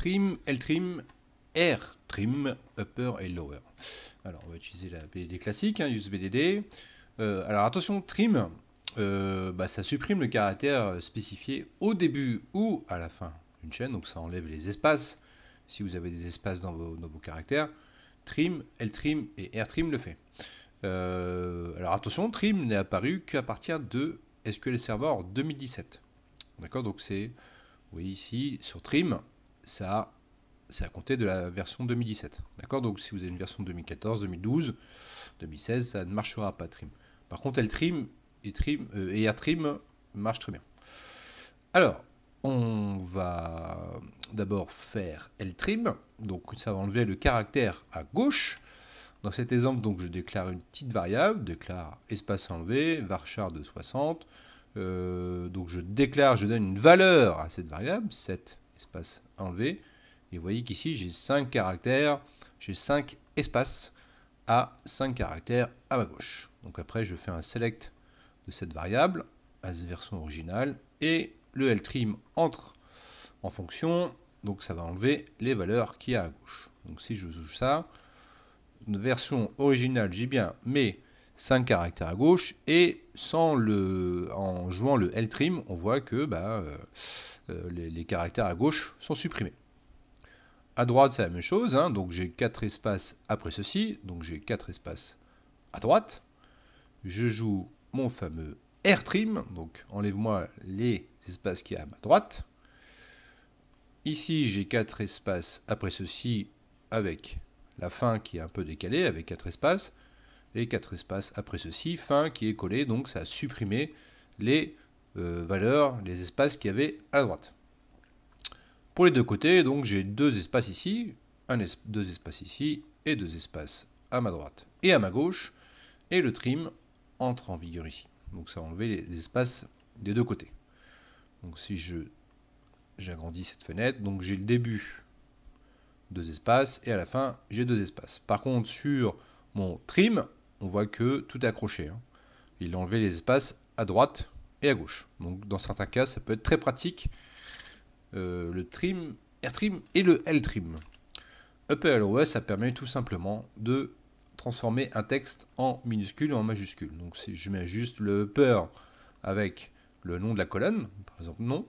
trim, L trim, R trim, upper et lower. Alors on va utiliser la BDD classique, hein, use BDD. Alors attention, trim, ça supprime le caractère spécifié au début ou à la fin d'une chaîne, donc ça enlève les espaces. Si vous avez des espaces dans vos caractères, trim, L trim et R trim le fait. Alors attention, trim n'est apparu qu'à partir de SQL Server 2017. D'accord, donc c'est, vous voyez ici, sur trim, ça c'est à compter de la version 2017. D'accord, donc si vous avez une version 2014, 2012, 2016, ça ne marchera pas trim. Par contre, Ltrim et Rtrim marchent très bien. Alors, on va d'abord faire Ltrim, donc ça va enlever le caractère à gauche. Dans cet exemple, donc, je déclare une petite variable, déclare espace enlevé, varchar de 60. Donc je donne une valeur à cette variable, 7 espace enlevé. Et vous voyez qu'ici, j'ai 5 caractères, j'ai 5 espaces à 5 caractères à ma gauche. Donc après, je fais un select de cette variable, à cette version originale, et le Ltrim entre en fonction, donc ça va enlever les valeurs qu'il y a à gauche. Donc si je joue ça, une version originale, j'ai bien mes 5 caractères à gauche, et en jouant le Ltrim, on voit que les caractères à gauche sont supprimés. À droite, c'est la même chose, hein, donc j'ai 4 espaces après ceci, donc j'ai 4 espaces à droite. Je joue mon fameux Rtrim, donc enlève-moi les espaces qu'il y a à ma droite. Ici, j'ai 4 espaces après ceci, avec la fin qui est un peu décalée, avec 4 espaces, et 4 espaces après ceci, fin qui est collée, donc ça a supprimé les valeurs, les espaces qu'il y avait à droite. Pour les deux côtés, donc j'ai 2 espaces ici, 2 espaces ici, et 2 espaces à ma droite et à ma gauche, et le trim entre en vigueur ici. Donc ça a enlevé les espaces des deux côtés. Donc si j'agrandis cette fenêtre, donc j'ai le début 2 espaces, et à la fin j'ai 2 espaces. Par contre sur mon trim, on voit que tout est accroché, hein. Il a enlevé les espaces à droite et à gauche. Donc dans certains cas, ça peut être très pratique. Le trim, Rtrim et le Ltrim. Upper et lower, ça permet tout simplement de transformer un texte en minuscule ou en majuscule. Donc si je mets juste le upper avec le nom de la colonne, par exemple nom,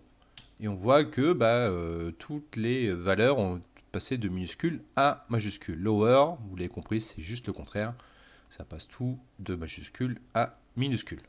et on voit que toutes les valeurs ont passé de minuscule à majuscule. Lower, vous l'avez compris, c'est juste le contraire. Ça passe tout de majuscule à minuscule.